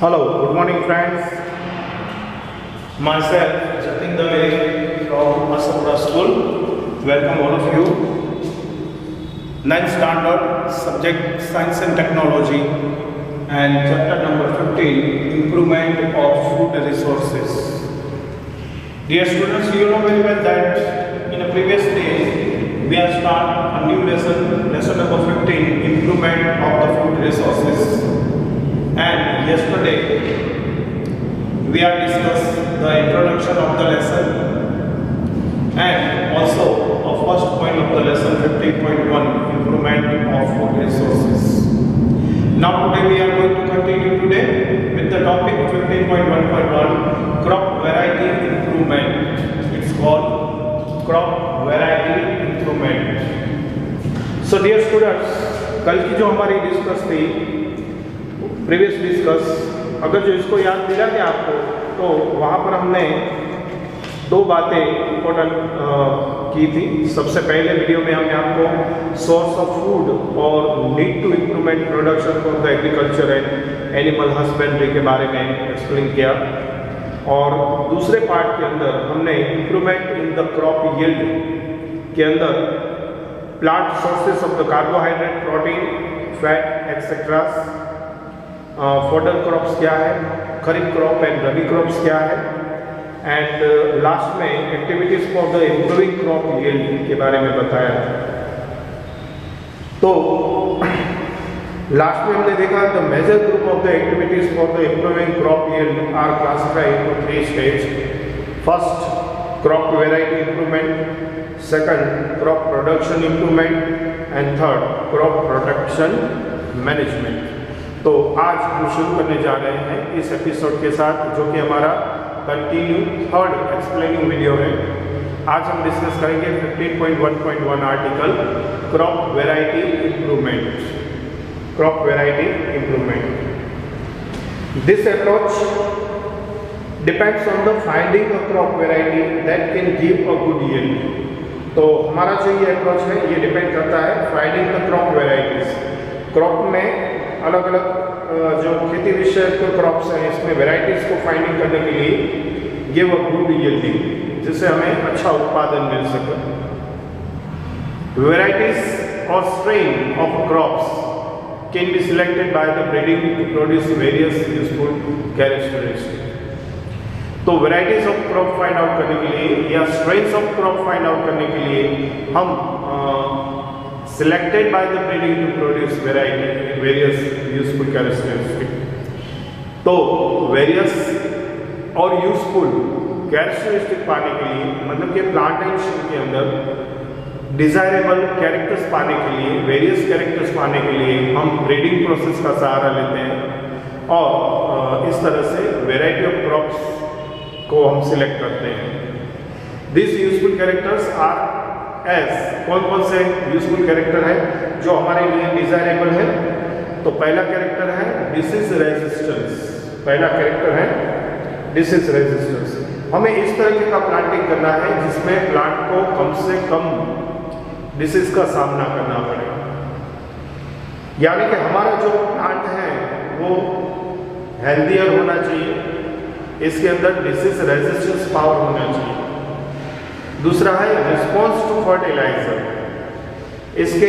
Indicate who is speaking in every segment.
Speaker 1: Hello, good morning friends. Myself Jatin Dave from Asapura School. Welcome all of you. 9th standard subject Science and Technology and chapter number 15 Improvement of Food Resources. Dear students, you know very well that in a previous day we have started a new lesson number 15 Improvement of the Food Resources. And yesterday we have discussed the introduction of the lesson and also a first point of the lesson 15.1 improvement of food resources. Now today we are going to continue today with the topic 15.1.1 crop variety improvement. It's called crop variety improvement. So dear students, कल की जो हमारी discuss थी previous discuss, अगर जो इसको याद दिला क्या आपको, तो वहाँ पर हमने दो बातें इम्पोर्टेंट की थी। सबसे पहले वीडियो में हमने आपको सोर्स ऑफ फूड और need to improvement production for the agriculture and animal husbandry के बारे में एक्सप्लेन किया, और दूसरे पार्ट के अंदर हमने improvement in the crop yield के अंदर plant sources of the carbohydrate, protein, fat etcetera, fodder crops क्या है, kharif crop and rabi crops क्या है, एंड लास्ट में activities for the improving crop yield के बारे में बताया। तो लास्ट में हमने देखा the major group of the activities for the improving crop yield are classified into 3 stage. First, crop variety improvement, second crop production improvement and third crop protection management. तो आज हम शुरू करने जा रहे हैं इस एपिसोड के साथ, जो कि हमारा कंटिन्यू थर्ड एक्सप्लेनिंग वीडियो है। आज हम डिस्कस करेंगे 15.1.1 article crop variety improvement. Crop variety improvement, this approach depends on the finding a crop variety that can give a good yield. तो हमारा जो ये अप्रोच है ये डिपेंड करता है finding the crop varieties. Crop में अलग अलग जो खेती विषय क्रॉप्स हैं, इसमें वेराइटीज को फाइंडिंग करने के लिए गिव अ गुड यील्डिंग, जिससे हमें अच्छा उत्पादन मिल सके। वेराइटीज और strain of crops can be selected by the breeding to produce various useful characteristics. तो varieties of crop find out करने के लिए या strains of crop find out करने के लिए हम selected by the breeding to produce various useful characteristics। तो various और useful characteristics पाने के लिए, मतलब कि प्लांटेशन के अंदर डिजायरेबल कैरेक्टर्स पाने के लिए, वेरियस कैरेक्टर्स पाने के लिए हम ब्रीडिंग प्रोसेस का सहारा लेते हैं, और इस तरह से वेराइटी ऑफ क्रॉप्स को हम सिलेक्ट करते हैं। This useful characters R S, कौन कौन से यूजफुल कैरेक्टर है जो हमारे लिए डिजायरेबल है? तो पहला कैरेक्टर है डिसीज रेजिस्टेंस। पहला कैरेक्टर है डिसीज रेजिस्टेंस। हमें इस तरह का प्लांटिंग करना है जिसमें प्लांट को कम से कम डिसीज का सामना करना पड़े, यानी कि हमारा जो प्लांट है वो हेल्दियर होना चाहिए, इसके अंदर डिसीज रेजिस्टेंस पावर होना चाहिए। दूसरा है रिस्पॉन्स टू फर्टिलाइजर, इसके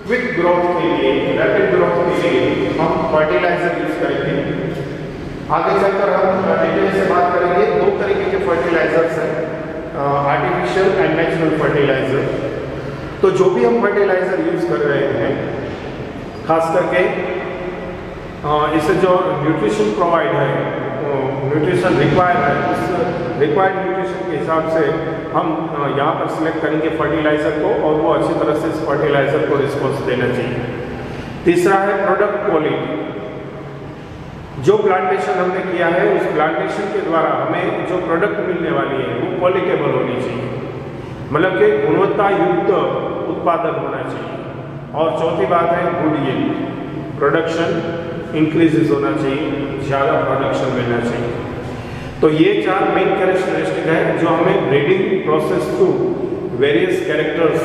Speaker 1: क्विक ग्रोथ के लिए, रैपिड ग्रोथ के लिए हम फर्टिलाइजर यूज करेंगे। आगे चलकर हम डिटेल से बात करेंगे। दो तरीके के फर्टिलाइजर्स हैं, आर्टिफिशियल एंड नेचुरल फर्टिलाइजर। तो जो भी हम फर्टिलाइजर यूज कर रहे हैं, खास करके इसे जो न्यूट्रिशन प्रोवाइड है, न्यूट्रिशन रिक्वायर्ड है, उस रिक्वायर्ड न्यूट्रिशन के हिसाब से हम यहाँ पर सिलेक्ट करेंगे फर्टिलाइज़र को, और वो अच्छी तरह से इस फर्टिलाइज़र को रिस्पॉन्स देना चाहिए। तीसरा है प्रोडक्ट क्वालिटी। जो प्लांटेशन हमने किया है उस प्लांटेशन के द्वारा हमें जो प्रोडक्ट मिलने वाली है वो क्वालिटेबल होनी चाहिए, मतलब कि गुणवत्ता युक्त उत्पादन होना चाहिए। और चौथी बात है गुड यील्ड, प्रोडक्शन इंक्रीजेस होना चाहिए, ज़्यादा प्रोडक्शन मिलना चाहिए। तो ये 4 मेन कैरेक्टरिस्टिक है जो हमें breeding process through various characters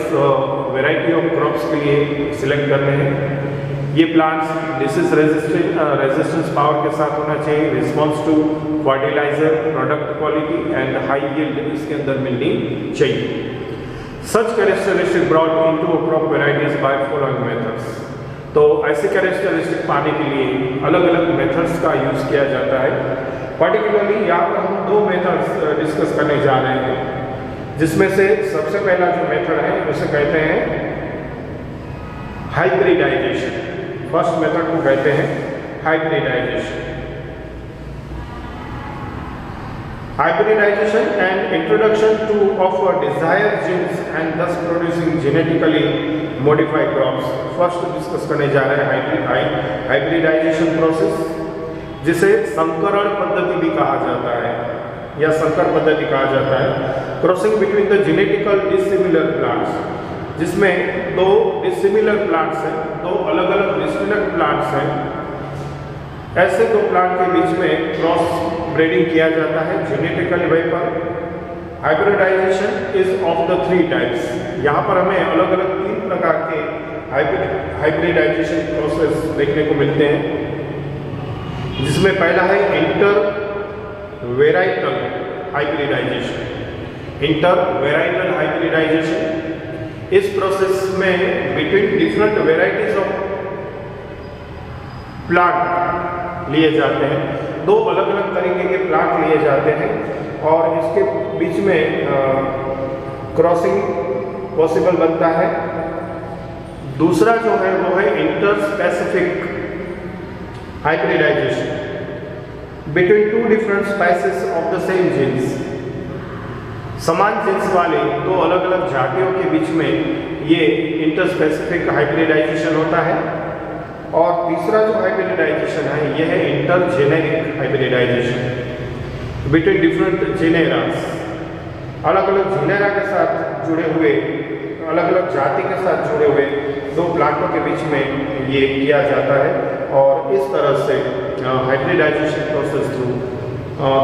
Speaker 1: variety of crops के लिए सिलेक्ट करने हैं। ये प्लांट्स डिसीज रेजिस्टेंस पावर के साथ होना चाहिए, response to fertiliser, product quality and high yield इसके अंदर मिलनी चाहिए। Such characteristic brought into crop varieties by following methods. तो ऐसे कैरेक्टरिस्टिक पाने के लिए अलग अलग मेथड्स का यूज़ किया जाता है। पर्टिकुलरली यहाँ पर हम दो मेथड्स डिस्कस करने जा रहे हैं, जिसमें से सबसे पहला जो मेथड है उसे कहते हैं हाइब्रिडाइजेशन। फर्स्ट मेथड को कहते हैं hybridisation. Hybridization and introduction to of desired genes and thus producing genetically modified crops। First discuss करने जा रहे हैं हाइब्रिडाइजेशन प्रोसेस, जिसे संकरण पद्धति भी कहा जाता है या संकर पद्धति कहा जाता है। Crossing between the genetical dissimilar plants, जिसमें दो डिसिमिलर प्लांट्स हैं, दो अलग अलग डिसिमिलर प्लांट्स हैं, ऐसे दो प्लांट के बीच में क्रॉस ब्रीडिंग किया जाता है जेनेटिकल वे पर। Hybridisation is of the 3 types. यहाँ पर हमें अलग अलग 3 प्रकार के हाइब्रिडाइजेशन प्रोसेस देखने को मिलते हैं, जिसमें पहला है inter varietal hybridisation. Inter varietal hybridisation, इस प्रोसेस में between different varieties of plant लिए जाते हैं, दो अलग अलग तरीके के प्लांट लिए जाते हैं और इसके बीच में क्रॉसिंग पॉसिबल बनता है। दूसरा जो है वो है inter specific hybridisation between 2 different species of the same genes. समान जीन्स वाले दो अलग अलग जातियों के बीच में ये इंटर स्पेसिफिक हाइब्रिडाइजेशन होता है। और तीसरा जो हाइब्रिडाइजेशन है यह है inter generic hybridisation between different genera. अलग अलग जेनेरा के साथ जुड़े हुए, अलग अलग जाति के साथ जुड़े हुए दो प्लांटों के बीच में ये किया जाता है और इस तरह से हाइब्रिडाइजेशन प्रोसेस थ्रू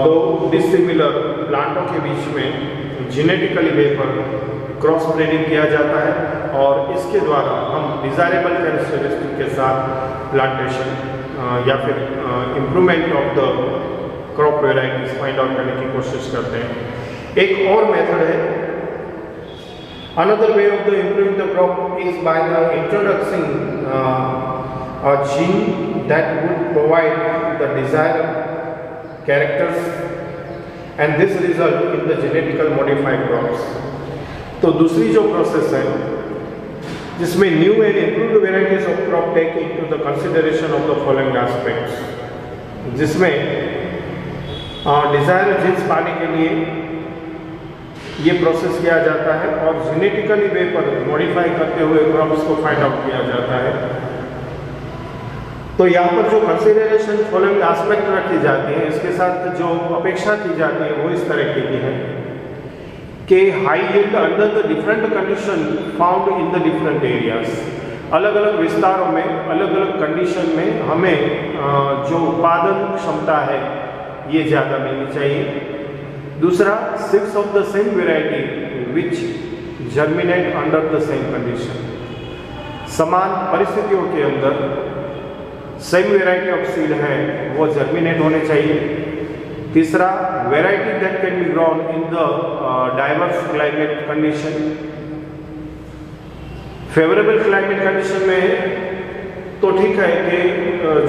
Speaker 1: दो डिसिमिलर प्लांटों के बीच में जेनेटिकली वे पर क्रॉस ब्रीडिंग किया जाता है और इसके द्वारा हम डिजायरेबल कैरेक्टरिस्टिक के साथ प्लांटेशन या फिर improvement of the crop varieties find out करने की कोशिश करते हैं। एक और मेथड है, another way of the improving the crop is by the introducing a gene that would provide the desired characters and this result in the genetical modified crops. तो दूसरी जो प्रोसेस है जिसमें new and improved varieties of crop take into the consideration of the following aspects, जिसमें desired jeans पाने के लिए ये प्रोसेस किया जाता है और जेनेटिकली वे पर मॉडिफाई करते हुए क्रॉप्स को फाइंड आउट किया जाता है। तो यहाँ पर जो कंसिडरेशन फॉलोइंग एस्पेक्ट रखी जाती है, इसके साथ जो अपेक्षा की जाती है वो इस तरह की है कि high yield under the different condition found in the different areas. अलग अलग विस्तारों में अलग अलग कंडीशन में हमें जो उत्पादन क्षमता है ये ज़्यादा मिलनी चाहिए। दूसरा, 6 of the same variety which germinate under the same condition. समान परिस्थितियों के अंदर सेम वेराइटी ऑफ सीड है वो जर्मिनेट होने चाहिए। तीसरा, variety that can be grown in the diverse climate condition. Favourable climate condition में तो ठीक है कि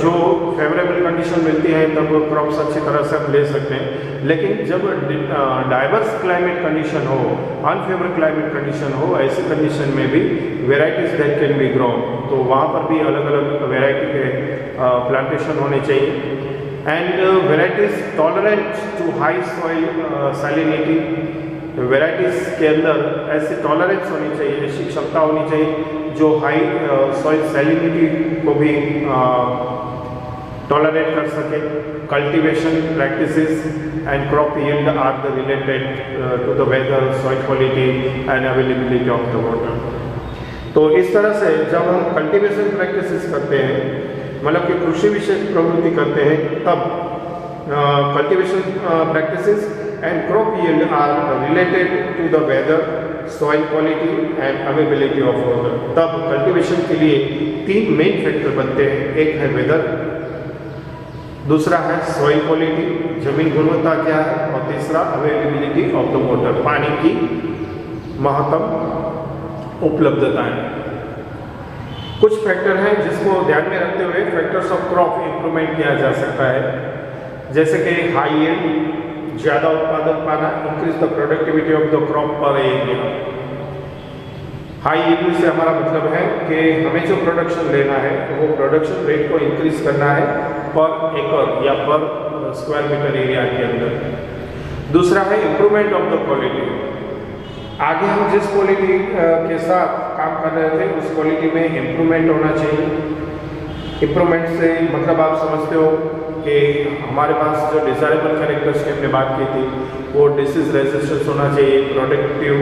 Speaker 1: जो फेवरेबल कंडीशन मिलती है तब क्रॉप्स अच्छी तरह से हम ले सकते हैं, लेकिन जब डाइवर्स क्लाइमेट कंडीशन हो, अनफेवर क्लाइमेट कंडीशन हो, ऐसी कंडीशन में भी varieties that can be grown, तो वहाँ पर भी अलग अलग वेराइटी के प्लांटेशन होने चाहिए। And varieties tolerant to high soil salinity. Varieties के अंदर ऐसी टॉलरेंस होनी चाहिए, ऐसी क्षमता होनी चाहिए जो हाई सॉइल सैलिनिटी को भी टॉलरेट कर सके। Cultivation practices and crop yield are the related to the weather, soil quality and availability of the water. तो इस तरह से जब हम कल्टीवेशन प्रैक्टिसेस करते हैं, मतलब कि कृषि विषय प्रवृत्ति करते हैं, तब cultivation practices and crop yield are related to the weather, soil quality and availability of water. तब कल्टीवेशन के लिए 3 मेन फैक्टर बनते हैं। एक है वेदर, दूसरा है सॉइल क्वालिटी, जमीन गुणवत्ता क्या है, और तीसरा अवेलेबिलिटी ऑफ द वाटर, पानी की महत्तम उपलब्धताएं। कुछ फैक्टर हैं जिसको ध्यान में रखते हुए फैक्टर्स ऑफ क्रॉप इंप्रूवमेंट किया जा सकता है, जैसे कि हाई यील्ड, ज़्यादा उत्पादन पाना, increase the productivity of the crop पर एरिया। हाई यील्ड से हमारा मतलब है कि हमें जो प्रोडक्शन लेना है वो प्रोडक्शन रेट को इंक्रीज करना है पर एकड़ या पर स्क्वायर मीटर एरिया के अंदर। दूसरा है इम्प्रूवमेंट ऑफ द क्वालिटी। आगे हम जिस क्वालिटी के साथ काम कर रहे थे उस क्वालिटी में इम्प्रूवमेंट होना चाहिए। इम्प्रूवमेंट से मतलब आप समझते हो कि हमारे पास जो डिज़ायरेबल कैरेक्टर्स की हमने बात की थी वो डिसीज रेजिस्टेंस होना चाहिए, प्रोडक्टिव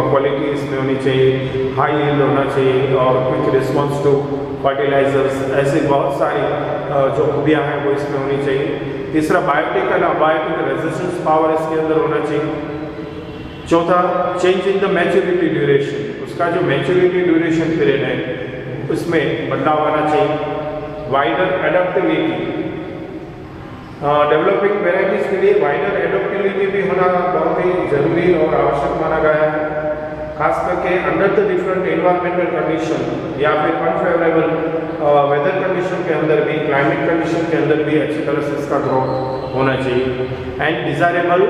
Speaker 1: क्वालिटी इसमें होनी चाहिए, हाई यील्ड होना चाहिए और क्विक रिस्पॉन्स टू फर्टिलाइजर्स, ऐसी बहुत सारी जो खूबियाँ हैं वो इसमें होनी चाहिए। तीसरा बायोटिक रेजिस्टेंस पावर इसके अंदर होना चाहिए। चौथा change in the maturity duration, उसका जो मैच्योरिटी ड्यूरेशन पीरियड है उसमें बदलाव आना चाहिए। वाइडर एडेप्टिबिलिटी, डेवलपिंग वेराइटीज़ के लिए वाइडर एडेप्टिबिलिटी भी होना बहुत ही जरूरी और आवश्यक माना गया है, खास करके under the different environmental condition या फिर अनफेवरेबल वेदर कंडीशन के अंदर भी, क्लाइमेट कंडीशन के अंदर भी अच्छी तरह से इसका ग्रोथ होना चाहिए। एंड डिजायरेबल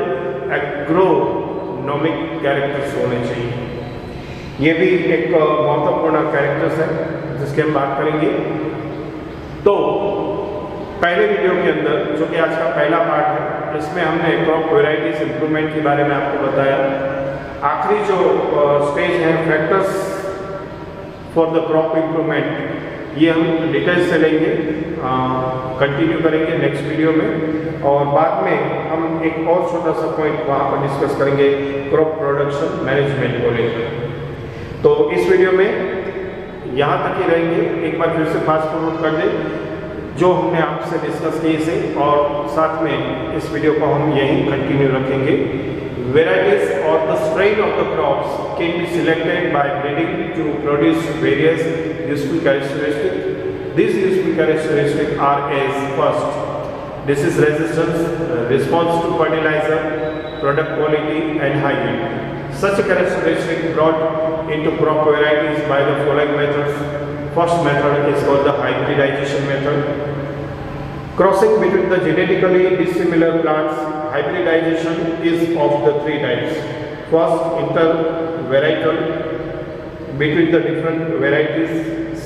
Speaker 1: एग्रोनॉमिक कैरेक्टर्स होने चाहिए। ये भी एक महत्वपूर्ण कैरेक्टर्स है जिसकी हम बात करेंगे। तो पहले वीडियो के अंदर जो कि आज का पहला पार्ट है इसमें हमने क्रॉप वेराइटीज इंप्रूवमेंट के बारे में आपको बताया। आखिरी जो स्टेज है factors for the crop improvement, ये हम डिटेल्स से लेंगे, कंटिन्यू करेंगे नेक्स्ट वीडियो में, और बाद में हम एक और छोटा सा पॉइंट वहाँ पर डिस्कस करेंगे क्रॉप प्रोडक्शन मैनेजमेंट को लेकर। तो इस वीडियो में यहाँ तक ही रहेंगे। एक बार फिर से फास्ट फॉरवर्ड कर दें जो हमने आपसे डिस्कस किए थे, और साथ में इस वीडियो को हम यहीं कंटिन्यू रखेंगे। वेराइटीज और the strain of the crops can be selected by breeding to produce various useful characteristic. This useful characteristic are as first disease resistance, response to fertiliser, product quality and high yield. Such characteristics brought into crop varieties by the following methods. First method is called the hybridization method. Crossing between the genetically dissimilar plants. Hybridization is of the 3 types. First, intervarietal between the different varieties.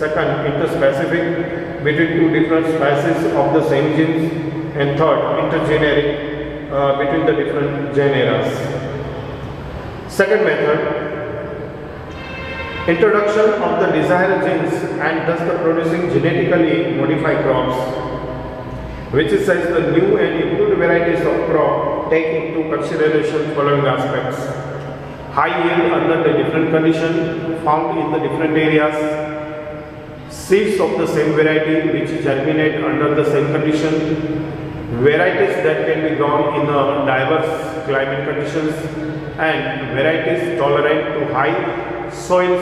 Speaker 1: Second, interspecific between 2 different species of the same genes. And third, intergeneric between the different genera. Second method, introduction of the desired genes and thus the producing genetically modified crops, which is as the new and improved varieties of crop take into consideration following aspects: high yield under the different condition found in the different areas, seeds of the same variety which germinate under the same condition, varieties that can be grown in diverse climate conditions, and varieties tolerant to high soil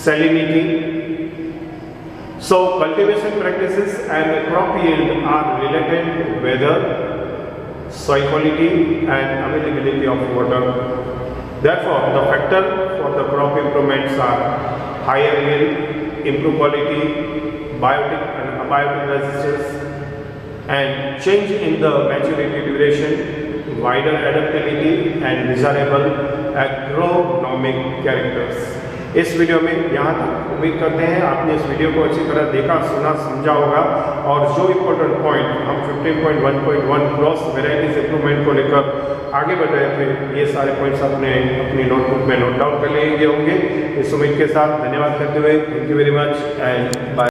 Speaker 1: salinity. So cultivation practices and crop yield are related to weather, soil quality and availability of water. Therefore, the factor for the crop improvements are higher yield, improved quality, biotic and abiotic resistance, and change in the maturity duration, wider adaptability and desirable agronomic characters. इस video में यहाँ तक उम्मीद करते हैं आपने इस video को अच्छी तरह देखा, सुना, समझा होगा, और जो इम्पोर्टेंट पॉइंट हम 15.1.1 क्रॉस वेराइटीज इंप्रूवमेंट को लेकर आगे बढ़ रहे थे, ये सारे पॉइंट्स आपने अपनी नोटबुक में नोट डाउन कर लिए होंगे। इस उम्मीद के साथ धन्यवाद करते हुए thank you very much and bye.